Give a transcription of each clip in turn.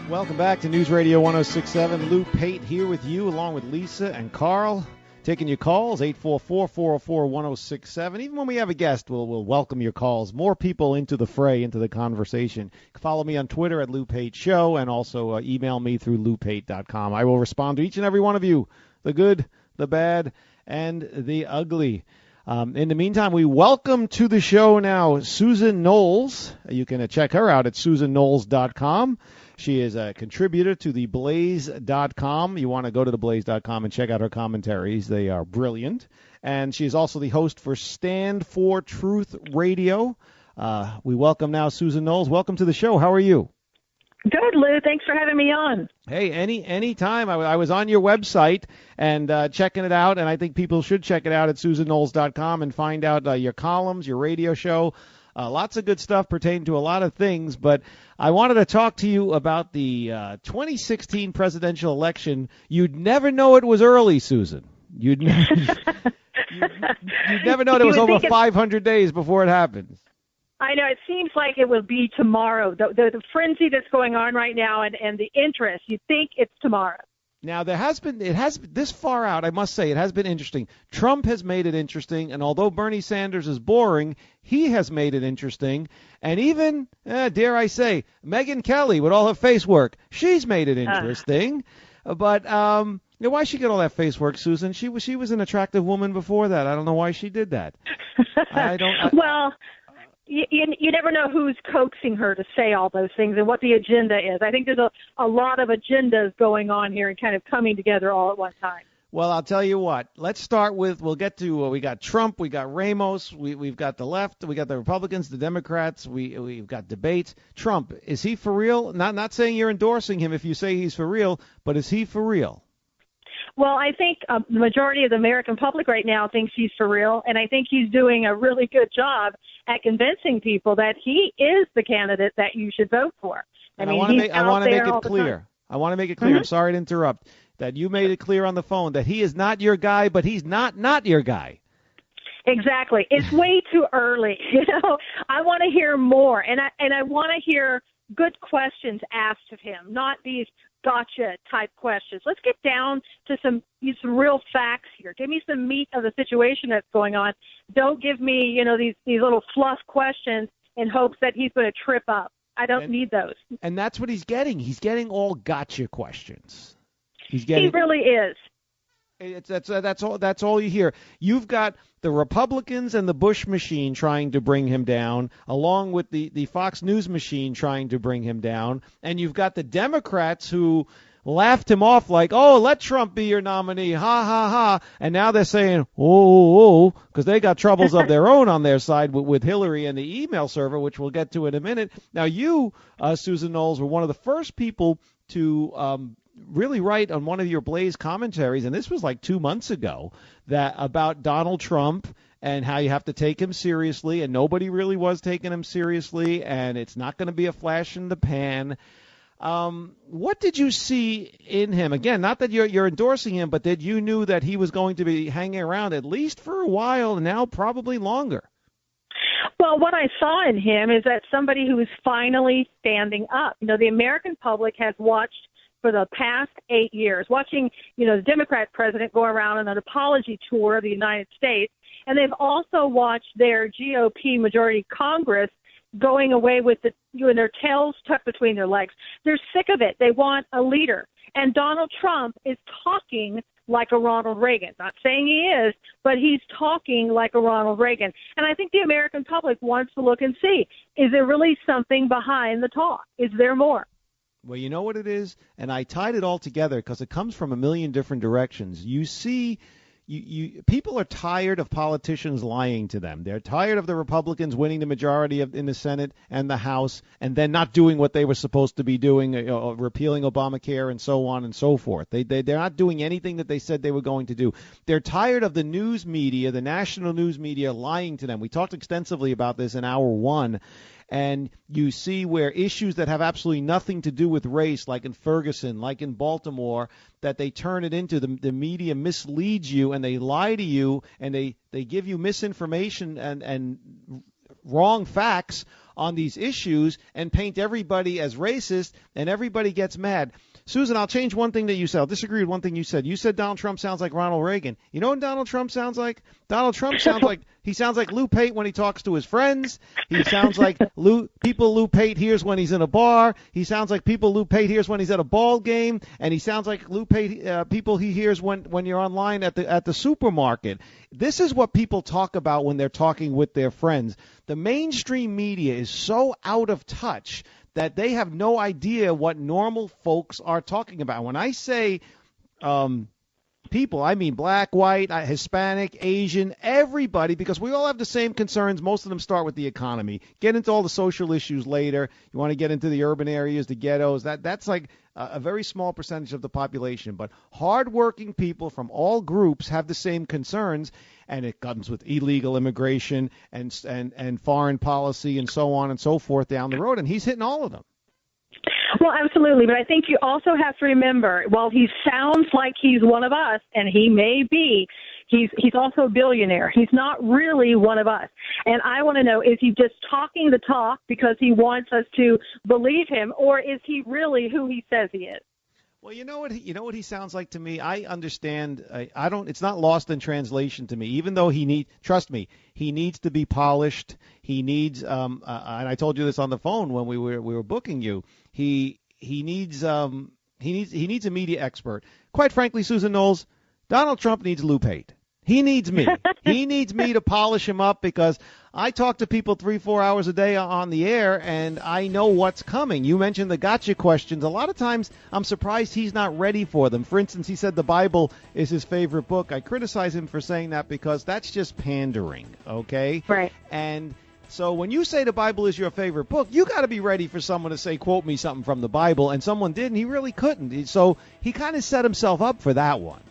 Welcome back to News Radio 106.7. Lou Pate here with you, along with Lisa and Carl, taking your calls, 844-404-1067. Even when we have a guest, we'll welcome your calls. More people into the fray, into the conversation. Follow me on Twitter at Lou Pate Show, and also email me through loupate.com. I will respond to each and every one of you, the good, the bad, and the ugly. In the meantime, we welcome to the show now Susan Knowles. You can check her out at susanknowles.com. She is a contributor to theblaze.com. You want to go to theblaze.com and check out her commentaries. They are brilliant. And she is also the host for Stand for Truth Radio. We welcome now Susan Knowles. Welcome to the show. How are you? Good, Lou. Thanks for having me on. Hey, any time. I was on your website and checking it out, and I think people should check it out at susanknowles.com and find out your columns, your radio show. Lots of good stuff pertaining to a lot of things, but I wanted to talk to you about the 2016 presidential election. You'd never know it was early, Susan. You'd never know it was over 500 days before it happens. I know. It seems like it will be tomorrow. The frenzy that's going on right now and the interest, you think it's tomorrow. Now, it has been this far out, I must say, it has been interesting. Trump has made it interesting, and although Bernie Sanders is boring, he has made it interesting. And even, dare I say, Megyn Kelly with all her face work, she's made it interesting. But why she get all that face work, Susan? She was an attractive woman before that. I don't know why she did that. Well, you never know who's coaxing her to say all those things and what the agenda is. I think there's a lot of agendas going on here and kind of coming together all at one time. Well, I'll tell you what. Let's start with, we'll get to, we got Trump, we got Ramos, we've got the left, we got the Republicans, the Democrats, we've got debates. Trump, is he for real? Not saying you're endorsing him if you say he's for real, but is he for real? Well, I think the majority of the American public right now thinks he's for real, and I think he's doing a really good job at convincing people that he is the candidate that you should vote for. I want to make it clear. I want to make it clear. I'm sorry to interrupt. That you made it clear on the phone that he is not your guy, but he's not your guy. Exactly. It's way too early. I want to hear more, and I want to hear good questions asked of him, not these gotcha type questions. Let's get down to some real facts here. Give me some meat of the situation that's going on. Don't give me, these little fluff questions in hopes that he's going to trip up. I don't need those. And that's what he's getting. He's getting all gotcha questions. He really is. That's all you hear. You've got the Republicans and the Bush machine trying to bring him down, along with the Fox News machine trying to bring him down, and you've got the Democrats who laughed him off like, oh, let Trump be your nominee, ha, ha, ha, and now they're saying, oh, because they got troubles of their own on their side with Hillary and the email server, which we'll get to in a minute. Now, you, Susan Knowles, were one of the first people to really write on one of your Blaze commentaries, and this was like 2 months ago, that about Donald Trump and how you have to take him seriously, and nobody really was taking him seriously, and it's not going to be a flash in the pan. What did you see in him? Again, not that you're endorsing him, but that you knew that he was going to be hanging around at least for a while, and now probably longer. Well, what I saw in him is that somebody who is finally standing up. The American public has watched for the past 8 years, watching, the Democrat president go around on an apology tour of the United States, and they've also watched their GOP majority Congress going away with their tails tucked between their legs. They're sick of it. They want a leader. And Donald Trump is talking like a Ronald Reagan. Not saying he is, but he's talking like a Ronald Reagan. And I think the American public wants to look and see, is there really something behind the talk? Is there more? Well, you know what it is? And I tied it all together because it comes from a million different directions. You see, people are tired of politicians lying to them. They're tired of the Republicans winning the majority in the Senate and the House and then not doing what they were supposed to be doing, repealing Obamacare and so on and so forth. They're not doing anything that they said they were going to do. They're tired of the news media, the national news media, lying to them. We talked extensively about this in hour one. And you see where issues that have absolutely nothing to do with race, like in Ferguson, like in Baltimore, that they turn it into the media misleads you and they lie to you and they give you misinformation and wrong facts on these issues and paint everybody as racist, and everybody gets mad. Susan, I'll change one thing that you said. I'll disagree with one thing you said. You said Donald Trump sounds like Ronald Reagan. You know what Donald Trump sounds like? Donald Trump sounds like Lou Pate when he talks to his friends. He sounds like people Lou Pate hears when he's in a bar. He sounds like people Lou Pate hears when he's at a ball game, and he sounds like Lou Pate people he hears when you're online at the supermarket. This is what people talk about when they're talking with their friends. The mainstream media is so out of touch that they have no idea what normal folks are talking about. When I say people, I mean black, white, Hispanic, Asian, everybody, because we all have the same concerns. Most of them start with the economy. Get into all the social issues later. You want to get into the urban areas, the ghettos. That's like a very small percentage of the population. But hardworking people from all groups have the same concerns, and it comes with illegal immigration and foreign policy and so on and so forth down the road. And he's hitting all of them. Well, absolutely. But I think you also have to remember, while he sounds like he's one of us, and he may be, he's also a billionaire. He's not really one of us. And I want to know, is he just talking the talk because he wants us to believe him, or is he really who he says he is? Well, you know what he sounds like to me. I understand. I don't. It's not lost in translation to me. Even though trust me, he needs to be polished. He needs. And I told you this on the phone when we were booking you. He needs a media expert. Quite frankly, Susan Knowles, Donald Trump needs Lou Pate. He needs me. He needs me to polish him up, because I talk to people 3-4 hours a day on the air, and I know what's coming. You mentioned the gotcha questions. A lot of times I'm surprised he's not ready for them. For instance, he said the Bible is his favorite book. I criticize him for saying that because that's just pandering, okay? Right. And so when you say the Bible is your favorite book, you got to be ready for someone to say, quote me something from the Bible, and someone did, and he really couldn't. So he kind of set himself up for that one.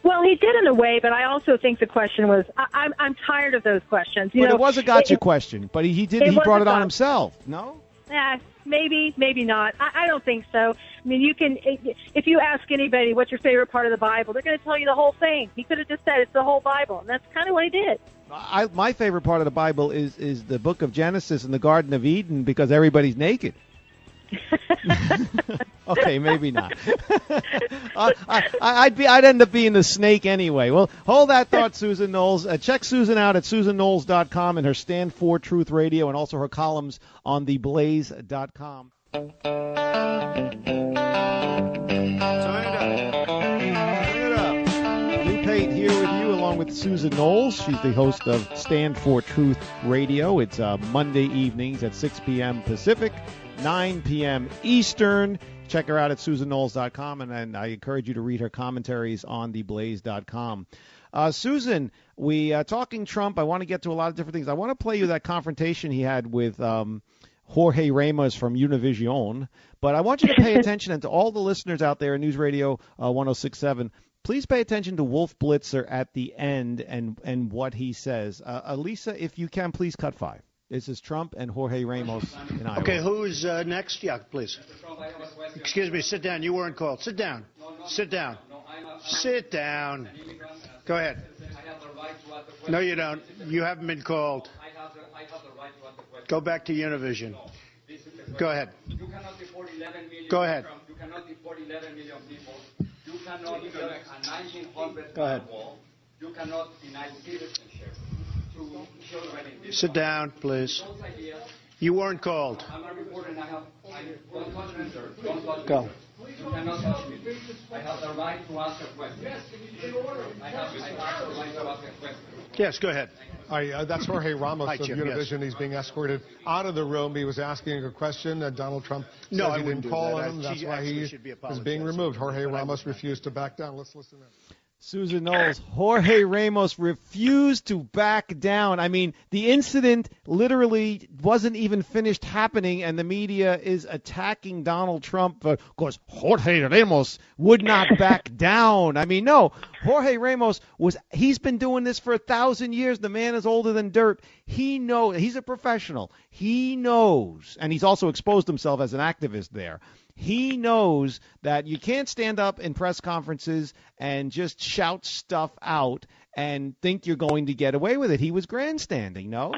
Well, he did in a way, but I also think the question was, I'm tired of those questions. But it was a gotcha question, but he brought it on himself, no? Yeah, maybe not. I don't think so. I mean, you can, if you ask anybody what's your favorite part of the Bible, they're going to tell you the whole thing. He could have just said it's the whole Bible, and that's kind of what he did. My favorite part of the Bible is the book of Genesis and the Garden of Eden, because everybody's naked. Okay, maybe not. I'd end up being the snake anyway. Well, hold that thought, Susan Knowles. Check Susan out at SusanKnowles.com and her Stand for Truth Radio, and also her columns on theblaze.com. Turn it up. Lou Pate here with you, along with Susan Knowles. She's the host of Stand for Truth Radio. It's Monday evenings at 6 p.m. Pacific, 9 p.m. Eastern. Check her out at SusanKnowles.com, and I encourage you to read her commentaries on theblaze.com. Susan, we talking Trump. I want to get to a lot of different things. I want to play you that confrontation he had with Jorge Ramos from Univision, but I want you to pay attention, and to all the listeners out there in News Radio 106.7, please pay attention to Wolf Blitzer at the end and what he says. Lisa, if you can, please cut 5. This is Trump and Jorge Ramos in Iowa. Okay, who's next? Yeah, please. Excuse me, sit down. You weren't called. Sit down. Sit down. Sit down. Go ahead. No, you don't. You haven't been called. Go back to Univision. Go ahead. Go ahead. You cannot deport 11 million people. You cannot build a 1900 wall. You cannot deny citizenship. Sit down, please. You weren't called. I'm a reporter, and don't touch me, sir. Don't touch me. Go. You cannot touch me. I have the right to ask a question. I have the right to ask a question. Yes, go ahead. Hi, that's Jorge Ramos Hi, of Jim, Univision. yes. He's being escorted out of the room. He was asking a question. Donald Trump said No, I he wouldn't didn't do call that. on him. That's She why he should be is being apologizing. removed. Jorge But I Ramos wouldn't. refused to back down. Let's listen in. Susan Knowles, Jorge Ramos refused to back down. I mean, the incident literally wasn't even finished happening, and the media is attacking Donald Trump because Jorge Ramos would not back down. I mean, no, Jorge Ramos he's been doing this for 1,000 years. The man is older than dirt. He knows, he's a professional. He knows, and he's also exposed himself as an activist there. He knows that you can't stand up in press conferences and just shout stuff out and think you're going to get away with it. He was grandstanding, no?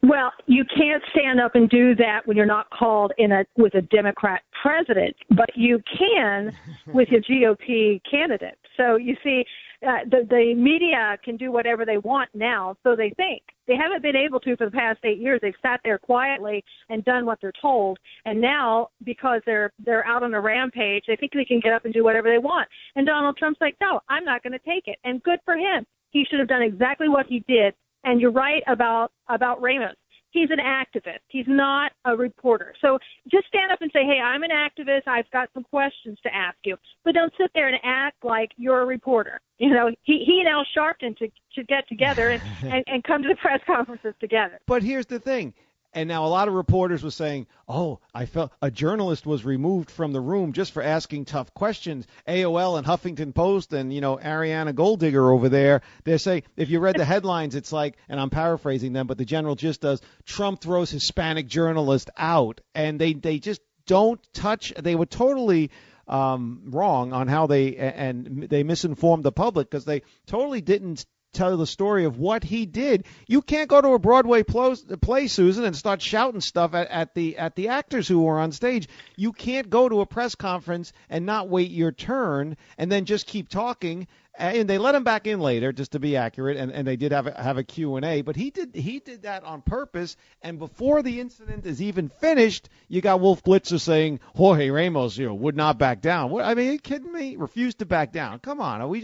Well, you can't stand up and do that when you're not called with a Democrat president, but you can with your GOP candidate. So you see, the media can do whatever they want now, so they think. They haven't been able to for the past 8 years. They've sat there quietly and done what they're told, and now because they're out on a rampage, they think they can get up and do whatever they want. And Donald Trump's like, no, I'm not going to take it. And good for him. He should have done exactly what he did. And you're right about Ramos. He's an activist. He's not a reporter. So just stand up and say, hey, I'm an activist. I've got some questions to ask you. But don't sit there and act like you're a reporter. You know, he and Al Sharpton should get together and come to the press conferences together. But here's the thing. And now a lot of reporters were saying, oh, I felt a journalist was removed from the room just for asking tough questions. AOL and Huffington Post and, Ariana Golddigger over there, they say, if you read the headlines, it's like, and I'm paraphrasing them, but the general gist does, Trump throws Hispanic journalist out. And they just don't touch. They were totally wrong on how they misinformed the public because they totally didn't tell the story of what he did. You can't go to a Broadway play, Susan, and start shouting stuff at the actors who are on stage. You can't go to a press conference and not wait your turn and then just keep talking. And they let him back in later, just to be accurate, and they did have a Q&A. But he did that on purpose. And before the incident is even finished, you got Wolf Blitzer saying Jorge Ramos, would not back down. What, I mean, are you kidding me? Refused to back down. Come on,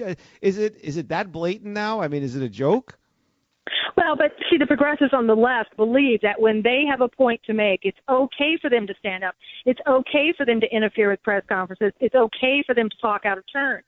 is it that blatant now? I mean, is it a joke? Well, but see, the progressives on the left believe that when they have a point to make, it's okay for them to stand up. It's okay for them to interfere with press conferences. It's okay for them to talk out of turn.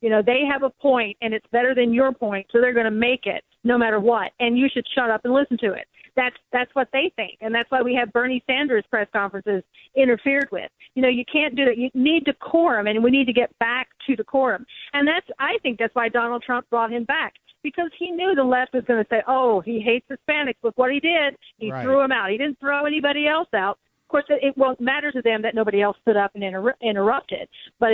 They have a point, and it's better than your point, so they're going to make it no matter what, and you should shut up and listen to it. That's what they think, and that's why we have Bernie Sanders press conferences interfered with. You can't do that. You need decorum, and we need to get back to decorum. And I think that's why Donald Trump brought him back, because he knew the left was going to say, oh, he hates Hispanics. Look what he did. He threw him out. He didn't throw anybody else out. Of course, it won't matter to them that nobody else stood up and interrupted, but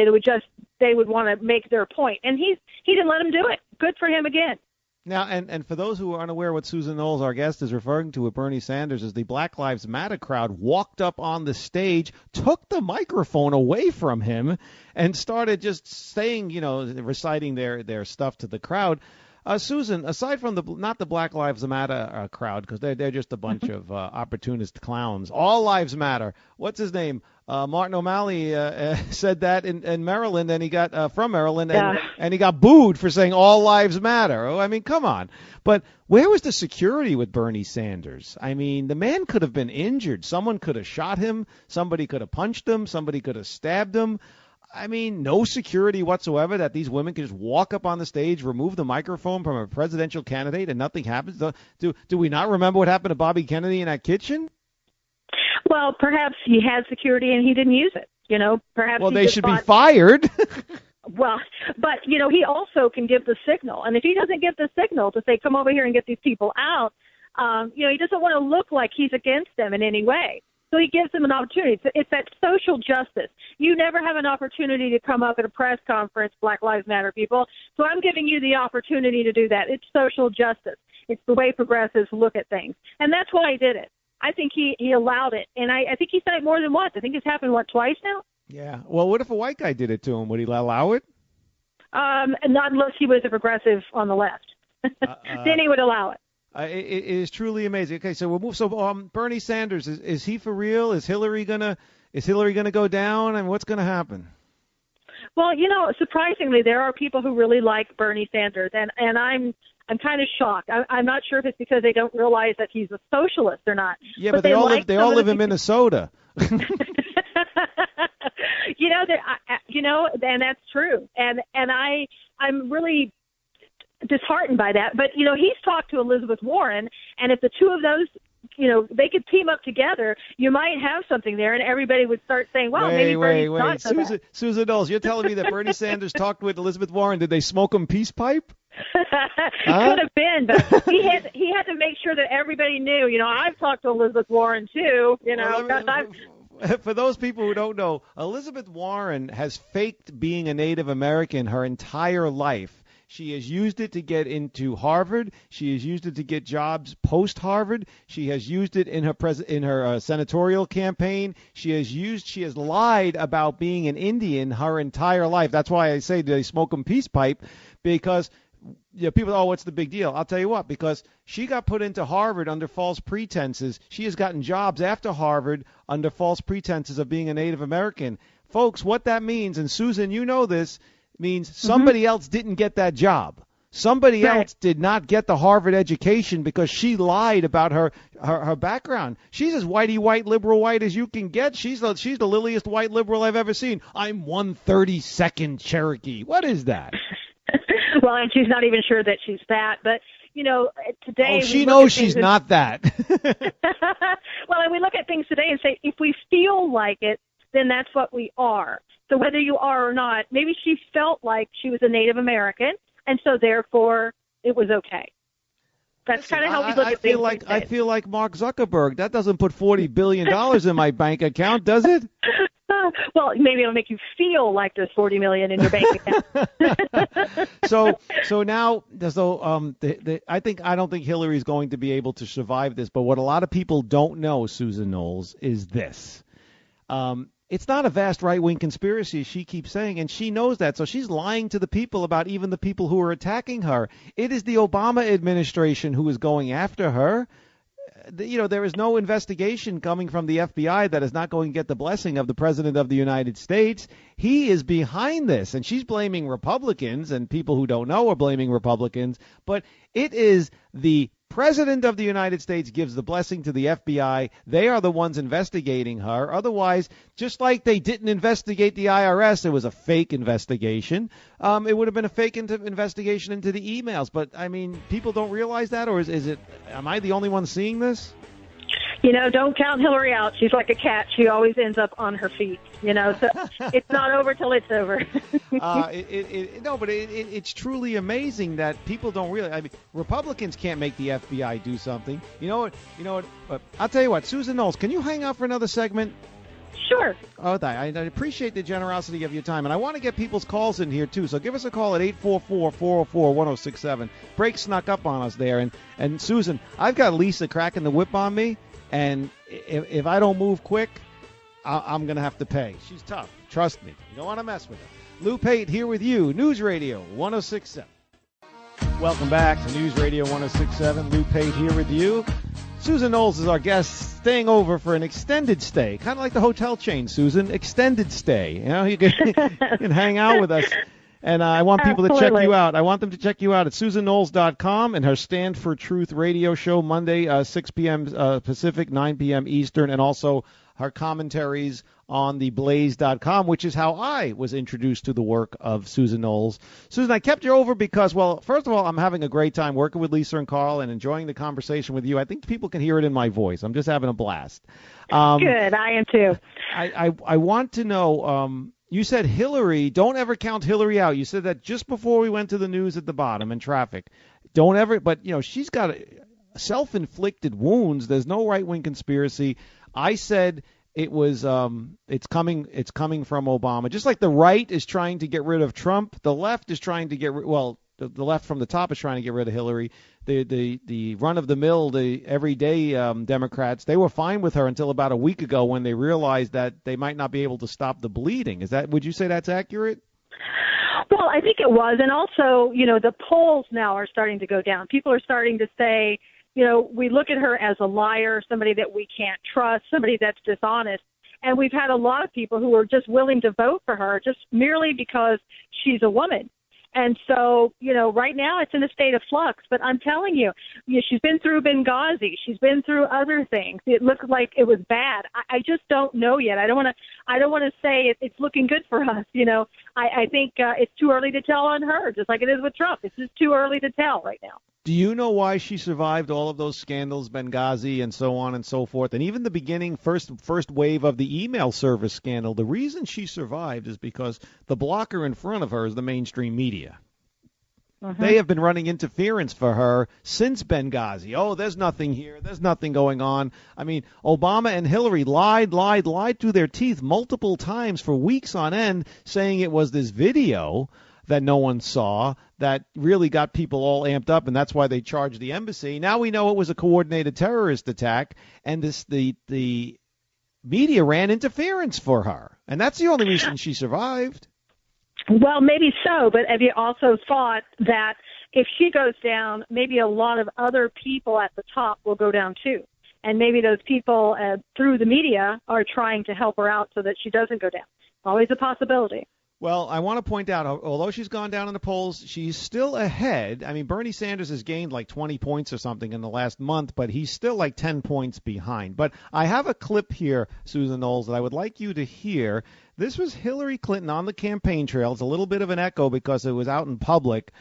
they would want to make their point. And he didn't let him do it. Good for him again. Now, and for those who are unaware what Susan Knowles, our guest, is referring to with Bernie Sanders is the Black Lives Matter crowd walked up on the stage, took the microphone away from him, and started just saying, reciting their stuff to the crowd. Susan, aside from not the Black Lives Matter crowd, because they're just a bunch of opportunist clowns. All lives matter. What's his name? Martin O'Malley said that in Maryland, and he got from Maryland, and he got booed for saying all lives matter. Oh, I mean, come on. But where was the security with Bernie Sanders? I mean, the man could have been injured. Someone could have shot him. Somebody could have punched him. Somebody could have stabbed him. I mean, no security whatsoever that these women can just walk up on the stage, remove the microphone from a presidential candidate, and nothing happens. Do we not remember what happened to Bobby Kennedy in that kitchen? Well, perhaps he had security and he didn't use it. Perhaps. Well, they should be fired. Well, but he also can give the signal, and if he doesn't give the signal to say, "Come over here and get these people out," he doesn't want to look like he's against them in any way. So he gives them an opportunity. It's that social justice. You never have an opportunity to come up at a press conference, Black Lives Matter people. So I'm giving you the opportunity to do that. It's social justice. It's the way progressives look at things. And that's why he did it. I think he allowed it. And I think he said it more than once. I think it's happened, twice now? Yeah. Well, what if a white guy did it to him? Would he allow it? Not unless he was a progressive on the left. Then he would allow it. It is truly amazing. Okay, so we'll move. So Bernie Sanders, is he for real? Is Hillary gonna go down? And what's gonna happen? Well, surprisingly, there are people who really like Bernie Sanders, and I'm kind of shocked. I'm not sure if it's because they don't realize that he's a socialist or not. Yeah, but they all live in Minnesota. And that's true. And I'm really disheartened by that. But, he's talked to Elizabeth Warren, and if the two of those, they could team up together, you might have something there, and everybody would start saying, well, maybe Bernie's not so bad. Susan Knowles, you're telling me that Bernie Sanders talked with Elizabeth Warren. Did they smoke him peace pipe? Could have been, but he had to make sure that everybody knew, I've talked to Elizabeth Warren, too, For those people who don't know, Elizabeth Warren has faked being a Native American her entire life. She has used it to get into Harvard. She has used it to get jobs post-Harvard. She has used it in her senatorial campaign. She has lied about being an Indian her entire life. That's why I say they smoke 'em peace pipe, because people, oh, what's the big deal? I'll tell you what, because she got put into Harvard under false pretenses. She has gotten jobs after Harvard under false pretenses of being a Native American. Folks, what that means, and Susan, you know this, means somebody else didn't get that job. Somebody else did not get the Harvard education because she lied about her background. She's as whitey white, liberal white as you can get. She's the liliest white liberal I've ever seen. I'm 1/32nd Cherokee. What is that? Well, and she's not even sure that she's that. But, today... Oh, she knows she's not that. Well, and we look at things today and say, if we feel like it, then that's what we are. So whether you are or not, maybe she felt like she was a Native American, and so therefore it was okay. That's kind of how we look at things. I feel like Mark Zuckerberg. That doesn't put $40 billion in my bank account, does it? Well, maybe it'll make you feel like there's $40 million in your bank account. So now, I don't think Hillary's going to be able to survive this. But what a lot of people don't know, Susan Knowles, is this: it's not a vast right-wing conspiracy, she keeps saying, and she knows that. So she's lying to the people about even the people who are attacking her. It is the Obama administration who is going after her. There is no investigation coming from the FBI that is not going to get the blessing of the President of the United States. He is behind this, and she's blaming Republicans, and people who don't know are blaming Republicans. But it is the President of the United States gives the blessing to the FBI. They are the ones investigating her. Otherwise, just like they didn't investigate the IRS, it was a fake investigation. It would have been a fake investigation into the emails. But, I mean, people don't realize that, or is it? Am I the only one seeing this? Don't count Hillary out. She's like a cat. She always ends up on her feet. So it's not over till it's over. But it's truly amazing that people don't realize. I mean, Republicans can't make the FBI do something. You know what? I'll tell you what, Susan Knowles, can you hang out for another segment? Sure. Oh, I appreciate the generosity of your time, and I want to get people's calls in here too. So give us a call at 844-404-1067. Break snuck up on us there, and Susan, I've got Lisa cracking the whip on me. And if I don't move quick, I'm going to have to pay. She's tough. Trust me. You don't want to mess with her. Lou Pate here with you, News Radio 1067. Welcome back to News Radio 1067. Lou Pate here with you. Susan Knowles is our guest, staying over for an extended stay. Kind of like the hotel chain, Susan. Extended stay. You can hang out with us. And I want people to check you out. I want them to check you out at SusanKnowles.com and her Stand for Truth radio show, Monday, 6 p.m. Pacific, 9 p.m. Eastern, and also her commentaries on theblaze.com, which is how I was introduced to the work of Susan Knowles. Susan, I kept you over because, well, first of all, I'm having a great time working with Lisa and Carl and enjoying the conversation with you. I think people can hear it in my voice. I'm just having a blast. Good. I am too. I want to know... you said Hillary, don't ever count Hillary out. You said that just before we went to the news at the bottom and traffic. Don't ever, but, she's got self-inflicted wounds. There's no right-wing conspiracy. I said it was, it's coming from Obama. Just like the right is trying to get rid of Trump, the left is trying to get the left from the top is trying to get rid of Hillary. The run-of-the-mill, the everyday Democrats, they were fine with her until about a week ago when they realized that they might not be able to stop the bleeding. Would you say that's accurate? Well, I think it was. And also, the polls now are starting to go down. People are starting to say, we look at her as a liar, somebody that we can't trust, somebody that's dishonest. And we've had a lot of people who are just willing to vote for her just merely because she's a woman. And so, right now it's in a state of flux. But I'm telling you, she's been through Benghazi. She's been through other things. It looked like it was bad. I just don't know yet. I don't want to say it's looking good for us. I think it's too early to tell on her, just like it is with Trump. It's just too early to tell right now. Do you know why she survived all of those scandals, Benghazi and so on and so forth, and even the beginning, first wave of the email service scandal? The reason she survived is because the blocker in front of her is the mainstream media. They have been running interference for her since Benghazi. Oh, there's nothing here. There's nothing going on. I mean, Obama and Hillary lied through their teeth multiple times for weeks on end, saying it was this video that no one saw that really got people all amped up, and that's why they charged the embassy. Now we know it was a coordinated terrorist attack, and the media ran interference for her, and that's the only reason she survived. Well, maybe so, but have you also thought that if she goes down, maybe a lot of other people at the top will go down too? And maybe those people through the media are trying to help her out so that she doesn't go down. Always a possibility. Well, I want to point out, although she's gone down in the polls, she's still ahead. I mean, Bernie Sanders has gained like 20 points or something in the last month, but he's still like 10 points behind. But I have a clip here, Susan Knowles, that I would like you to hear. This was Hillary Clinton on the campaign trail. It's a little bit of an echo because it was out in public.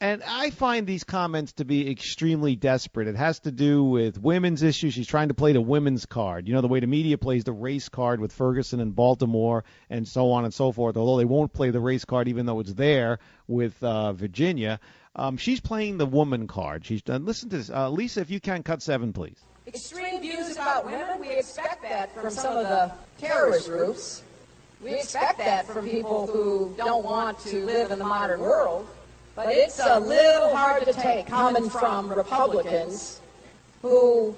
And I find these comments to be extremely desperate. It has to do with women's issues. She's trying to play the women's card. You know, the way the media plays the race card with Ferguson and Baltimore and so on and so forth, although they won't play the race card even though it's there with Virginia. She's playing the woman card. She's done. Listen to this. Lisa, if you can, cut 7, please. Extreme views about women, we expect that from some of the terrorist groups. We expect that from people who don't want to live in the modern world. But it's a little hard to take coming from Republicans who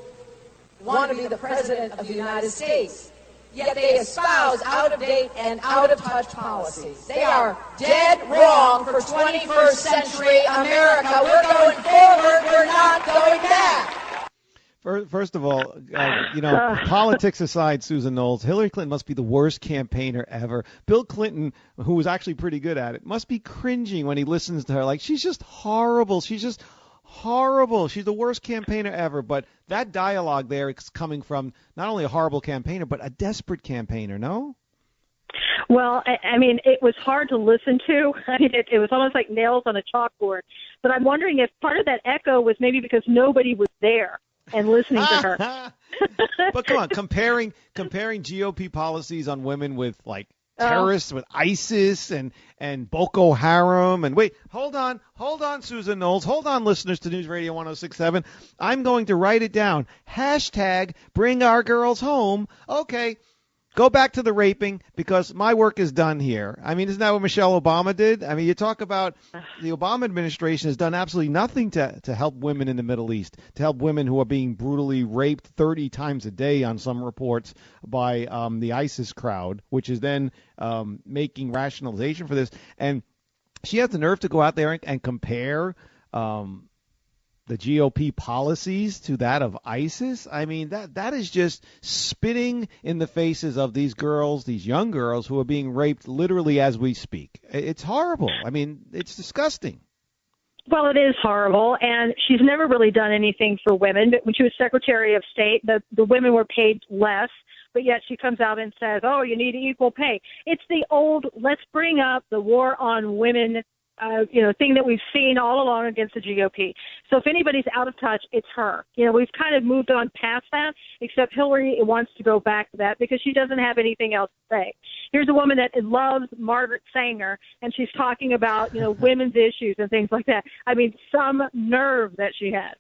want to be the president of the United States, yet they espouse out-of-date and out-of-touch policies. They are dead wrong for 21st century America. We're going forward. We're not going back. First of all, politics aside, Susan Knowles, Hillary Clinton must be the worst campaigner ever. Bill Clinton, who was actually pretty good at it, must be cringing when he listens to her. Like, she's just horrible. She's just horrible. She's the worst campaigner ever. But that dialogue there is coming from not only a horrible campaigner, but a desperate campaigner, no? Well, I mean, it was hard to listen to. I mean, it was almost like nails on a chalkboard. But I'm wondering if part of that echo was maybe because nobody was there and listening to her. But come on, comparing GOP policies on women with like terrorists, with ISIS and Boko Haram, and wait, hold on, Susan Knowles, hold on, listeners to News Radio 106.7. I'm going to write it down. Hashtag bring our girls home. Okay. Go back to the raping because my work is done here. I mean, isn't that what Michelle Obama did? I mean, you talk about the Obama administration has done absolutely nothing to help women in the Middle East, to help women who are being brutally raped 30 times a day on some reports by the ISIS crowd, which is then making rationalization for this. And she has the nerve to go out there and compare the GOP policies to that of ISIS. I mean, that is just spitting in the faces of these girls, these young girls who are being raped literally as we speak. It's horrible. I mean, it's disgusting. Well, it is horrible, and she's never really done anything for women. But when she was Secretary of State, the women were paid less, but yet she comes out and says, oh, you need equal pay. It's the old, let's bring up the war on women thing that we've seen all along against the GOP. So if anybody's out of touch, it's her. We've kind of moved on past that, except Hillary wants to go back to that because she doesn't have anything else to say. Here's a woman that loves Margaret Sanger, and she's talking about, women's issues and things like that. I mean, some nerve that she has.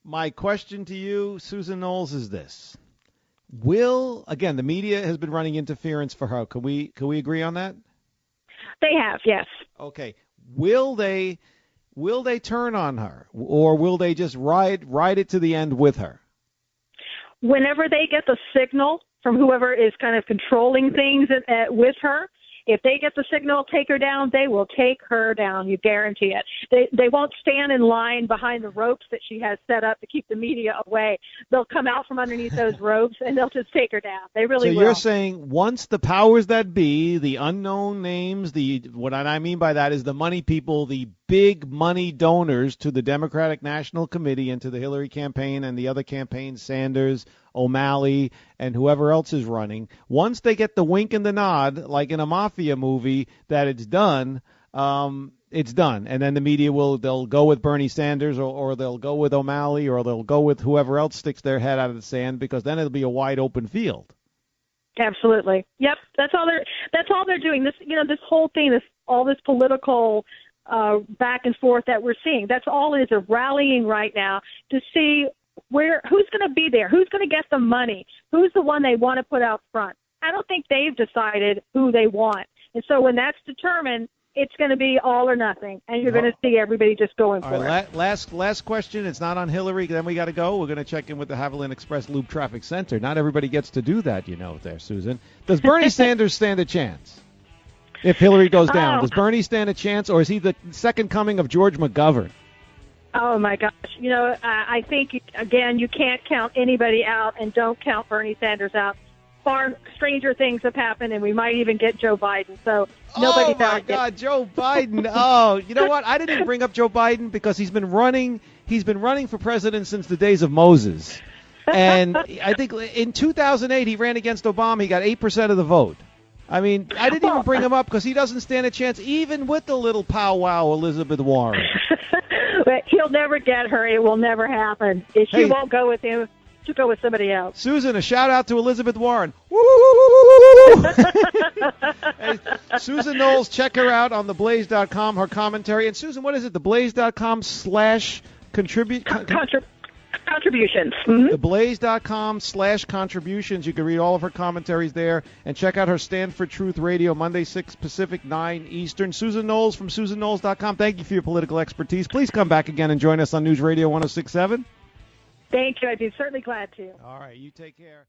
My question to you, Susan Knowles, is this. Again, the media has been running interference for her. Can we agree on that? They have, yes. Okay. Will they turn on her, or will they just ride it to the end with her? Whenever they get the signal from whoever is kind of controlling things with her, if they get the signal, take her down, they will take her down. You guarantee it. They won't stand in line behind the ropes that she has set up to keep the media away. They'll come out from underneath those ropes, and they'll just take her down. They really will. So you're saying once the powers that be, the unknown names, what I mean by that is the money people, the big money donors to the Democratic National Committee and to the Hillary campaign and the other campaigns, Sanders, O'Malley, and whoever else is running, once they get the wink and the nod, like in a mafia movie, that it's done, it's done. And then the media they'll go with Bernie Sanders or they'll go with O'Malley or they'll go with whoever else sticks their head out of the sand because then it'll be a wide open field. Absolutely. Yep. That's all they're doing. This, this whole thing, all this political back and forth that we're seeing, that's all it is, a rallying right now to see who's going to be there, who's going to get the money, who's the one they want to put out front. I don't think they've decided who they want. And so when that's determined, it's going to be all or nothing, and you're going to see everybody just going for it. Last question. It's not on Hillary. Then we got to go. We're going to check in with the Haviland Express Loop Traffic Center. Not everybody gets to do that, there, Susan. Does Bernie Sanders stand a chance if Hillary goes down? Does Bernie stand a chance, or is he the second coming of George McGovern? Oh, my gosh. I think, again, you can't count anybody out, and don't count Bernie Sanders out. Far stranger things have happened, and we might even get Joe Biden. So nobody's out. Oh, my God, Joe Biden. Oh, you know what? I didn't even bring up Joe Biden because he's been running for president since the days of Moses. And I think in 2008, he ran against Obama. He got 8% of the vote. I mean, I didn't even bring him up because he doesn't stand a chance, even with the little powwow Elizabeth Warren. But he'll never get her. It will never happen. If she won't go with him, she'll go with somebody else. Susan, a shout-out to Elizabeth Warren. Hey, Susan Knowles, check her out on theblaze.com, her commentary. And, Susan, what is it, theblaze.com/contribute? Contributions. Mm-hmm. Theblaze.com/contributions. You can read all of her commentaries there. And check out her Stand for Truth Radio, Monday, 6 Pacific, 9 Eastern. Susan Knowles from SusanKnowles.com. Thank you for your political expertise. Please come back again and join us on News Radio 106.7. Thank you. I'd be certainly glad to. All right. You take care.